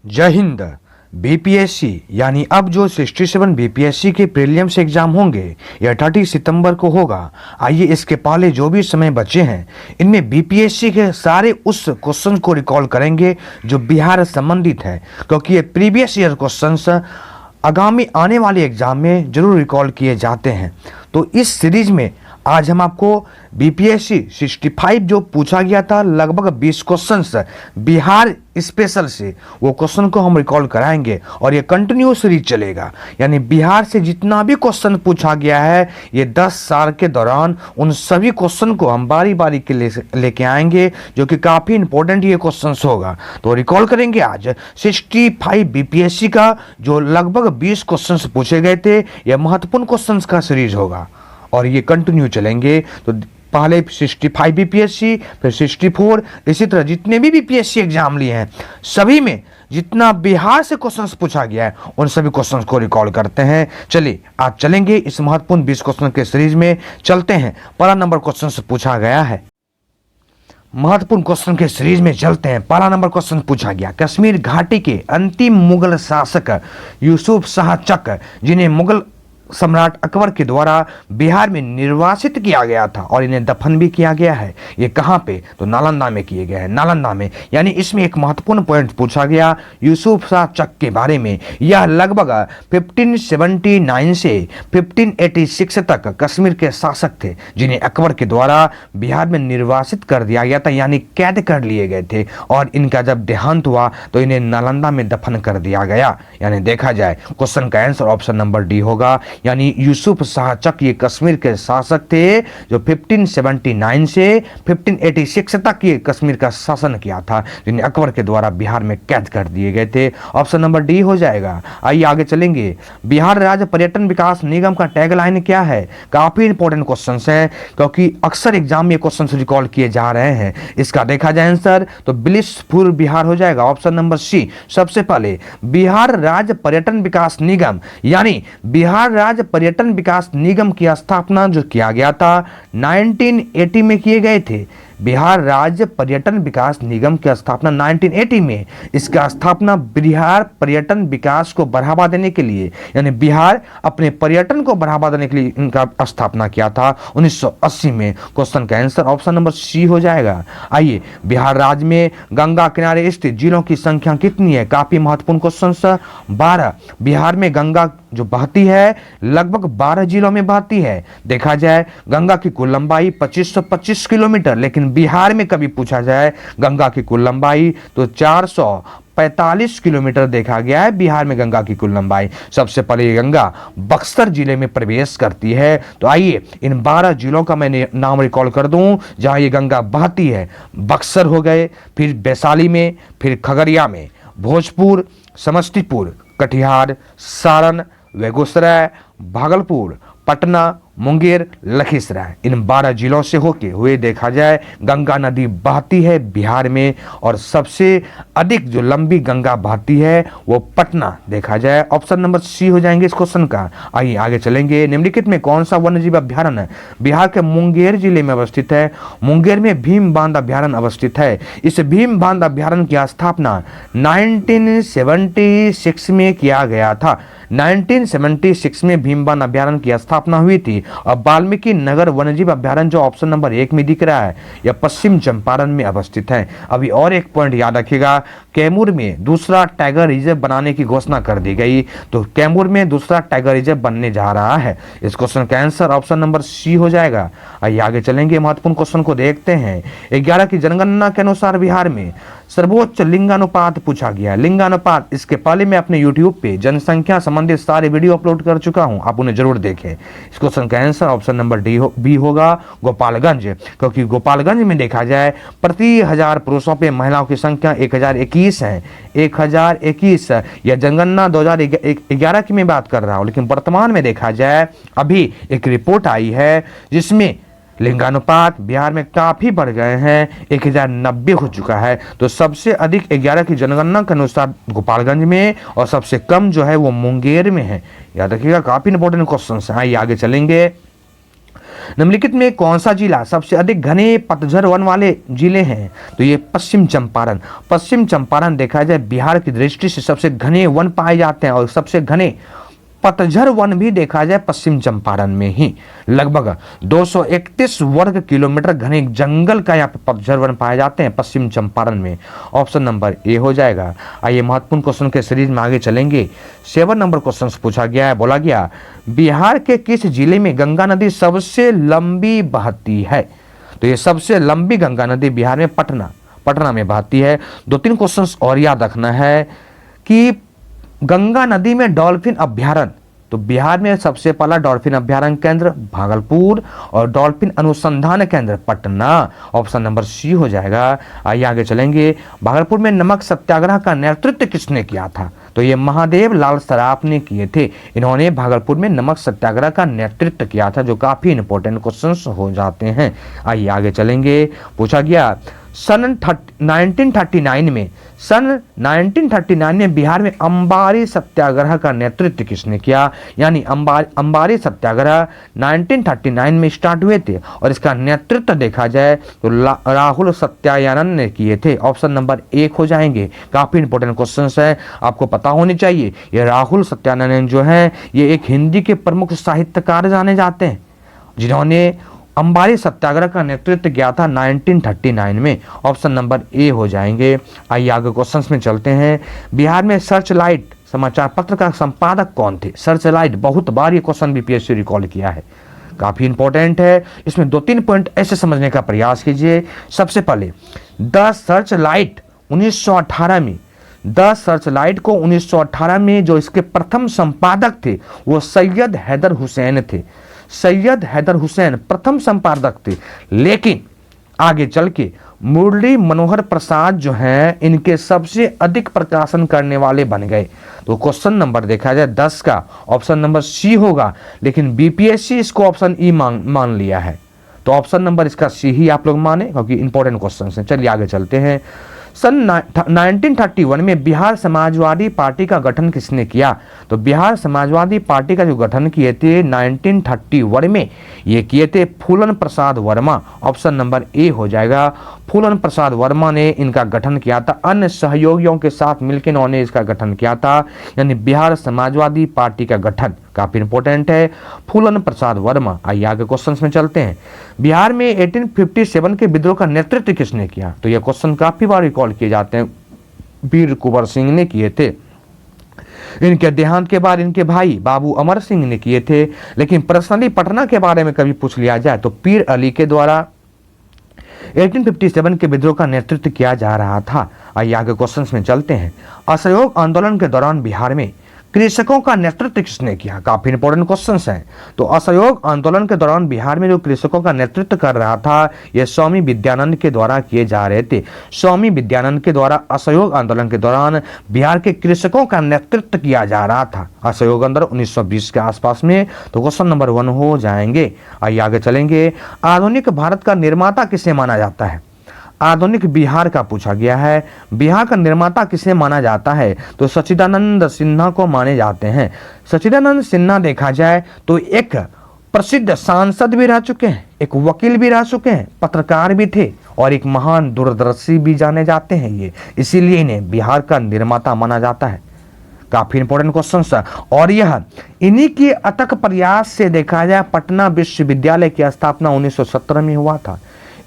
जय हिंद। बीपीएससी यानी अब जो 67 बीपीएससी के प्रीलिम्स एग्जाम होंगे यह 30 सितंबर को होगा। आइए इसके पहले जो भी समय बचे हैं इनमें बीपीएससी के सारे उस क्वेश्चन को रिकॉल करेंगे जो बिहार संबंधित है, क्योंकि ये प्रीवियस ईयर क्वेश्चंस आगामी आने वाले एग्जाम में जरूर रिकॉल किए जाते हैं। तो इस सीरीज में आज हम आपको बीपीएससी 65 जो पूछा गया था लगभग 20 क्वेश्चंस बिहार स्पेशल से, वो क्वेश्चन को हम रिकॉल कराएंगे और ये कंटिन्यू सीरीज चलेगा। यानी बिहार से जितना भी क्वेश्चन पूछा गया है ये 10 साल के दौरान उन सभी क्वेश्चन को हम बारी बारी के लेके आएंगे, जो कि काफ़ी इंपॉर्टेंट ये क्वेश्चन होगा। तो रिकॉल करेंगे आज 65 बीपीएससी का जो लगभग 20 क्वेश्चन पूछे गए थे। यह महत्वपूर्ण क्वेश्चन का सीरीज होगा और ये कंटिन्यू चलेंगे। तो पहले 65 बीपीएससी, फिर 64, इसी तरह जितने भी बीपीएससी एग्जाम लिए हैं सभी में जितना बिहार से क्वेश्चंस पूछा गया है उन सभी क्वेश्चंस को रिकॉल करते हैं। चलिए आज चलेंगे इस महत्वपूर्ण 20 क्वेश्चन के सीरीज में। चलते हैं, पहला नंबर क्वेश्चन से पूछा गया है। महत्वपूर्ण क्वेश्चन के सीरीज में चलते हैं। पहला नंबर क्वेश्चन पूछा गया, कश्मीर घाटी के अंतिम मुगल शासक यूसुफ शाह चक, जिन्हें मुगल सम्राट अकबर के द्वारा बिहार में निर्वासित किया गया था और इन्हें दफन भी किया गया है, ये कहाँ पे? तो नालंदा में किए गए हैं, नालंदा में। यानी इसमें एक महत्वपूर्ण पॉइंट पूछा गया यूसुफ शाह चक के बारे में। यह लगभग 1579 से 1586 तक कश्मीर के शासक थे, जिन्हें अकबर के द्वारा बिहार में निर्वासित कर दिया गया था, यानी कैद कर लिए गए थे। और इनका जब देहांत हुआ तो इन्हें नालंदा में दफन कर दिया गया। यानी देखा जाए क्वेश्चन का आंसर ऑप्शन नंबर डी होगा। यानी यूसुफ शाह चक ये कश्मीर के शासक थे जो 1579 से 1586 तक ये कश्मीर का शासन किया था, जिन्हें अकबर के द्वारा बिहार में कैद कर दिए गए थे। ऑप्शन नंबर डी हो जाएगा। आइए आगे चलेंगे। बिहार राज्य पर्यटन विकास निगम का टैगलाइन क्या है? काफी इंपॉर्टेंट क्वेश्चन है, क्योंकि अक्सर एग्जाम में क्वेश्चन रिकॉल किए जा रहे हैं। इसका देखा जाए आंसर तो बिलिसपुर बिहार हो जाएगा। Option number C. सबसे पहले बिहार राज्य पर्यटन विकास निगम यानी बिहार राज्य पर्यटन विकास निगम की स्थापना जो किया गया था 1980 में किए गए थे। बिहार राज्य पर्यटन विकास निगम की स्थापना 1980 में, इसका स्थापना बिहार पर्यटन विकास को बढ़ावा देने के लिए, यानी बिहार अपने पर्यटन को बढ़ावा देने के लिए इनका स्थापना किया था 1980 में। क्वेश्चन का आंसर ऑप्शन नंबर सी हो जाएगा। आइए, बिहार राज्य में गंगा किनारे स्थित जिलों की संख्या कितनी है? काफी महत्वपूर्ण क्वेश्चन। 12। बिहार में गंगा जो बहती है लगभग 12 जिलों में बहती है। देखा जाए गंगा की कुल लंबाई 2525 किलोमीटर, लेकिन बिहार में कभी पूछा जाए गंगा की कुल लंबाई तो 445 किलोमीटर देखा गया है बिहार में गंगा की कुल लंबाई। सबसे पहले ये गंगा बक्सर जिले में प्रवेश करती है। तो आइए इन 12 जिलों का मैंने नाम रिकॉल कर दूं जहां ये गंगा बहती है। बक्सर हो गए, फिर वैशाली में, फिर खगड़िया में, भोजपुर, समस्तीपुर, कटिहार, सारण, बेगूसराय, भागलपुर, पटना, मुंगेर, लखीसराय, इन 12 जिलों से होके हुए देखा जाए गंगा नदी बहती है बिहार में, और सबसे अधिक जो लंबी गंगा बहती है वो पटना देखा जाए। ऑप्शन नंबर सी हो जाएंगे इस क्वेश्चन का। आइए आगे चलेंगे। निम्नलिखित में कौन सा वन्यजीव अभ्यारण्य बिहार के मुंगेर जिले में अवस्थित है? मुंगेर में भीम बांध अभ्यारण्य अवस्थित है। इस भीम बांध अभ्यारण्य की स्थापना 1976 में किया गया था। 1976 में भीम बांध अभ्यारण्य की स्थापना हुई थी। और वाल्मीकि नगर वन्यजीव अभ्यारण्य जो ऑप्शन नंबर 1 में दिख रहा है यह पश्चिम चंपारण में अवस्थित है। अभी और एक पॉइंट याद रखिएगा, कैमूर में दूसरा टाइगर रिजर्व बनाने की घोषणा कर दी गई, तो कैमूर में दूसरा टाइगर रिजर्व बनने जा रहा है। इस क्वेश्चन का आंसर ऑप्शन नंबर सी हो जाएगा। आइए आगे चलेंगे, महत्वपूर्ण क्वेश्चन को देखते हैं। 11 की जनगणना के अनुसार बिहार में सर्वोच्च लिंगानुपात पूछा गया। लिंगानुपात, इसके पहले मैं अपने YouTube पे जनसंख्या संबंधित सारे वीडियो अपलोड कर चुका हूं, आप उन्हें जरूर देखें। इस क्वेश्चन का आंसर ऑप्शन नंबर बी होगा, गोपालगंज, क्योंकि गोपालगंज में देखा जाए प्रति 1000 पुरुषों पे महिलाओं की संख्या 1021 है। 1021 यह जनगणना 2011 की मैं बात कर रहा हूं, लेकिन वर्तमान में देखा जाए अभी एक रिपोर्ट आई है जिसमें लिंगानुपात बिहार में काफी बढ़ गए हैं, 1090 हो चुका है। तो सबसे अधिक 11 की जनगणना के अनुसार गोपालगंज में, और सबसे कम जो है वो मुंगेर में है। याद रखिएगा, काफी इंपॉर्टेंट क्वेश्चन है। आइए आगे चलेंगे। निम्नलिखित में कौन सा जिला सबसे अधिक घने पतझड़ वन वाले जिले हैं? तो ये पश्चिम चंपारण। पश्चिम चंपारण देखा जाए बिहार की दृष्टि से सबसे घने वन पाए जाते हैं और सबसे घने पतझड़ वन भी देखा जाए पश्चिम चंपारण में ही। लगभग 231 वर्ग किलोमीटर घने जंगल का यहाँ पे पतझड़ वन पाए जाते हैं पश्चिम चंपारण में। ऑप्शन नंबर ए हो जाएगा। आइए महत्वपूर्ण क्वेश्चन के सीरीज में आगे चलेंगे। 7 नंबर क्वेश्चन पूछा गया है, बोला गया बिहार के किस जिले में गंगा नदी सबसे लंबी बहती है? तो ये सबसे लंबी गंगा नदी बिहार में पटना में बहती है। 2-3 क्वेश्चन और याद रखना है कि गंगा नदी में डॉल्फिन अभ्यारण्य, तो बिहार में सबसे पहला डॉल्फिन अभ्यारण्य केंद्र भागलपुर और डॉल्फिन अनुसंधान केंद्र पटना। ऑप्शन नंबर सी हो जाएगा। आइए आगे चलेंगे। भागलपुर में नमक सत्याग्रह का नेतृत्व किसने किया था? तो ये महादेव लाल सराफ ने किए थे। इन्होंने भागलपुर में नमक सत्याग्रह का नेतृत्व किया था, जो काफी इंपॉर्टेंट क्वेश्चन हो जाते हैं। आइए आगे चलेंगे। पूछा गया सन 1939 में बिहार में अंबारी सत्याग्रह का नेतृत्व किसने किया? यानी अंबारी सत्याग्रह 1939 में स्टार्ट हुए थे और इसका नेतृत्व देखा जाए तो राहुल सत्यायानन ने किए थे। ऑप्शन नंबर 1 हो जाएंगे। काफी इंपॉर्टेंट क्वेश्चन है, आपको पता होनी चाहिए। ये राहुल सत्यायानन जो है ये एक हिंदी के प्रमुख साहित्यकार जाने जाते हैं, जिन्होंने अंबारी सत्याग्रह का नेतृत्व किया था 1939 में। ऑप्शन नंबर ए हो जाएंगे। आइए आगे क्वेश्चंस में चलते हैं। बिहार में सर्च लाइट समाचार पत्र का संपादक कौन थे? सर्च लाइट, बहुत बार ये क्वेश्चन बीपीएससी रिकॉल किया है, काफी इंपॉर्टेंट है। इसमें 2-3 पॉइंट ऐसे समझने का प्रयास कीजिए। सबसे पहले द सर्च लाइट 1918 में, द सर्च लाइट को 1918 में जो इसके प्रथम संपादक थे वो सैयद हैदर हुसैन थे। सैयद हैदर हुसैन प्रथम संपादक थे, लेकिन आगे चल के मुरली मनोहर प्रसाद जो हैं इनके सबसे अधिक प्रकाशन करने वाले बन गए। तो क्वेश्चन नंबर देखा जाए 10 का ऑप्शन नंबर सी होगा, लेकिन बीपीएससी इसको ऑप्शन ई मान लिया है, तो ऑप्शन नंबर इसका सी ही आप लोग माने, क्योंकि इंपॉर्टेंट क्वेश्चन है। चलिए आगे चलते हैं। सन 1931 में बिहार समाजवादी पार्टी का गठन किसने किया? तो बिहार समाजवादी पार्टी का जो गठन किए थे 1931 में, ये किए थे फूलन प्रसाद वर्मा। ऑप्शन नंबर ए हो जाएगा। फूलन प्रसाद वर्मा ने इनका गठन किया था, अन्य सहयोगियों के साथ मिलकर इन्होंने इसका गठन किया था, यानी बिहार समाजवादी पार्टी का गठन काफी इंपॉर्टेंट है, फूलन प्रसाद वर्मा। आइए आगे क्वेश्चंस में चलते हैं। बिहार में 1857 के विद्रोह का नेतृत्व किसने किया? तो यह क्वेश्चन काफी बार रिकॉल किए जाते हैं। वीर कुंवर सिंह ने किए थे। इनके देहांत के बाद इनके भाई बाबू अमर सिंह ने किए थे, लेकिन पर्सनली पटना के बारे में कभी पूछ लिया जाए तो पीर अली के द्वारा 1857 के विद्रोह का नेतृत्व किया जा रहा था। आइए आगे क्वेश्चंस में चलते हैं। असहयोग आंदोलन के दौरान बिहार में कृषकों का नेतृत्व किसने किया? काफी इंपॉर्टेंट क्वेश्चंस हैं। तो असहयोग आंदोलन के दौरान बिहार में जो कृषकों का नेतृत्व कर रहा था यह स्वामी विद्यानंद के द्वारा किए जा रहे थे। स्वामी विद्यानंद के द्वारा असहयोग आंदोलन के दौरान बिहार के कृषकों का नेतृत्व किया जा रहा था। असहयोग आंदोलन 1920 के आसपास में। तो क्वेश्चन नंबर 1 हो जाएंगे। आइए आगे चलेंगे। आधुनिक भारत का निर्माता किसे माना जाता है? आधुनिक बिहार का पूछा गया है। बिहार का निर्माता किसे माना जाता है? तो सच्चिदानंद सिन्हा को माने जाते हैं। सच्चिदानंद सिन्हा देखा जाए तो एक प्रसिद्ध सांसद भी रह चुके हैं, एक वकील भी रह चुके हैं, पत्रकार भी थे और एक महान दूरदर्शी भी जाने जाते हैं ये, इसीलिए इन्हें बिहार का निर्माता माना जाता है। काफी इंपॉर्टेंट क्वेश्चन है। और यह इन्हीं के अथक प्रयास से देखा जाए पटना विश्वविद्यालय की स्थापना 1917 में हुआ था,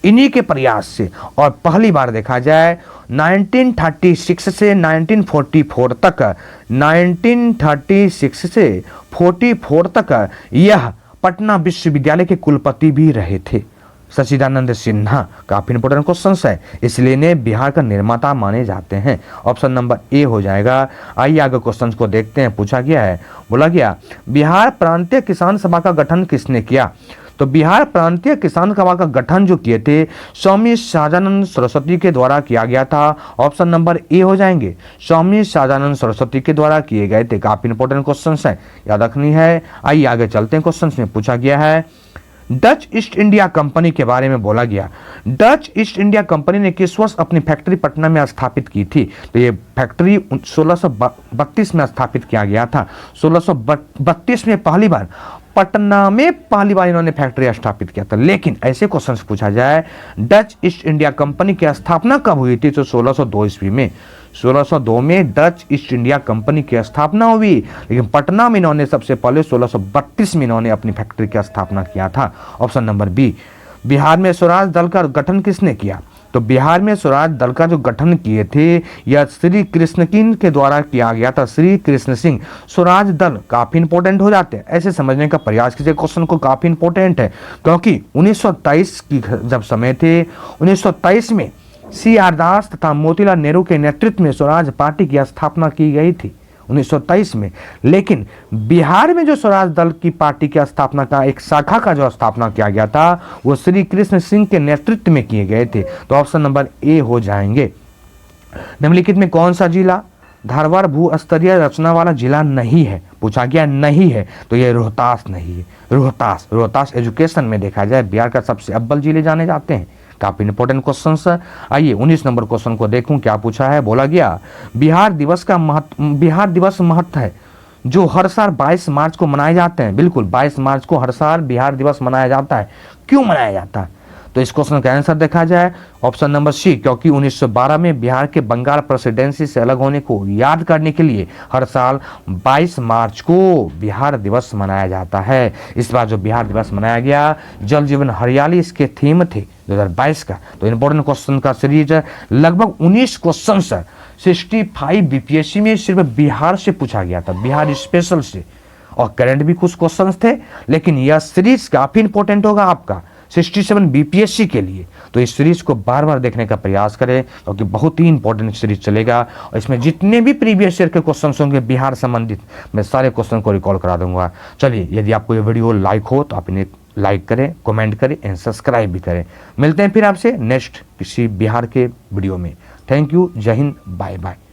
इन्हीं के प्रयास से। और पहली बार देखा जाए 1936 से 1944 तक, 1936 से 44 तक यह पटना विश्वविद्यालय के कुलपति भी रहे थे सच्चिदानंद सिन्हा। काफी इंपॉर्टेंट क्वेश्चन है, इसलिए इन्हें बिहार का निर्माता माने जाते हैं। ऑप्शन नंबर ए हो जाएगा। आइए आगे क्वेश्चन को देखते हैं। पूछा गया है, बोला गया बिहार प्रांतीय किसान सभा का गठन किसने किया? तो बिहार प्रांतीय किसान सभा का गठन जो किए थे स्वामी सहजानंद सरस्वती के द्वारा किया गया था। ऑप्शन नंबर ए हो जाएंगे। स्वामी सहजानंद सरस्वती के द्वारा किए गए थे। काफी इंपॉर्टेंट क्वेश्चन है, याद रखनी है। आइए आगे चलते हैं। क्वेश्चन में पूछा गया है डच ईस्ट इंडिया कंपनी के बारे में बोला गया। डच ईस्ट इंडिया कंपनी ने किस वर्ष अपनी फैक्ट्री पटना में स्थापित की थी? तो ये फैक्ट्री 1632 में स्थापित किया गया था। 1632 में पहली बार पटना में पहली बार इन्होंने फैक्ट्री स्थापित किया था। लेकिन ऐसे क्वेश्चन पूछा जाए, डच ईस्ट इंडिया कंपनी की स्थापना कब हुई थी? तो 1602 ईस्वी में। 1602 में डच ईस्ट इंडिया कंपनी की स्थापना हुई, लेकिन पटना में इन्होंने सबसे पहले 1632 में इन्होंने अपनी फैक्ट्री की स्थापना किया था। Option number B. बिहार में स्वराज दल का गठन किसने किया? तो बिहार में स्वराज दल का जो गठन किए थे यह श्री कृष्ण सिंह के द्वारा किया गया था। श्री कृष्ण सिंह। स्वराज दल काफी इंपॉर्टेंट हो जाते हैं, ऐसे समझने का प्रयास कीजिए क्वेश्चन को, काफी इंपॉर्टेंट है क्योंकि 1923 की जब समय थे, 1923 में CR दास तथा मोतीलाल नेहरू के नेतृत्व में स्वराज पार्टी की स्थापना की गई थी 1923 में। लेकिन बिहार में जो स्वराज दल की पार्टी की स्थापना का एक शाखा का जो स्थापना किया गया था वो श्री कृष्ण सिंह के नेतृत्व में किए गए थे। तो ऑप्शन नंबर ए हो जाएंगे। निम्नलिखित में कौन सा जिला धारवाड़ भू स्तरीय रचना वाला जिला नहीं है? पूछा गया नहीं है, तो ये रोहतास नहीं है। रोहतास एजुकेशन में देखा जाए बिहार का सबसे अव्वल जिले जाने जाते हैं। काफी इंपॉर्टेंट क्वेश्चन है। आइए 19 नंबर क्वेश्चन को देखूं क्या पूछा है। बोला गया बिहार दिवस महत्व है जो हर साल 22 मार्च को मनाए जाते हैं। बिल्कुल 22 मार्च को हर साल बिहार दिवस मनाया जाता है। क्यों मनाया जाता है? तो इस क्वेश्चन का आंसर देखा जाए ऑप्शन नंबर सी, क्योंकि 1912 में बिहार के बंगाल प्रेसिडेंसी से अलग होने को याद करने के लिए हर साल 22 मार्च को बिहार दिवस मनाया जाता है। इस बार जो बिहार दिवस मनाया गया जल जीवन हरियाली इसके थीम थे 2022 का। तो इंपॉर्टेंट क्वेश्चन का सीरीज लगभग 19 क्वेश्चन 65 बीपीएससी में सिर्फ बिहार से पूछा गया था, बिहार स्पेशल से, और करंट भी कुछ क्वेश्चन थे। लेकिन यह सीरीज काफी इंपॉर्टेंट होगा आपका 67 बीपीएससी के लिए। तो इस सीरीज को बार बार देखने का प्रयास करें क्योंकि बहुत ही इंपॉर्टेंट सीरीज चलेगा और इसमें जितने भी प्रीवियस ईयर के क्वेश्चन होंगे बिहार संबंधित मैं सारे क्वेश्चन को रिकॉल करा दूंगा। चलिए, यदि आपको ये वीडियो लाइक हो तो आप इन्हें लाइक करें, कमेंट करें एंड सब्सक्राइब भी करें। मिलते हैं फिर आपसे नेक्स्ट किसी बिहार के वीडियो में। थैंक यू, जय हिंद, बाय बाय।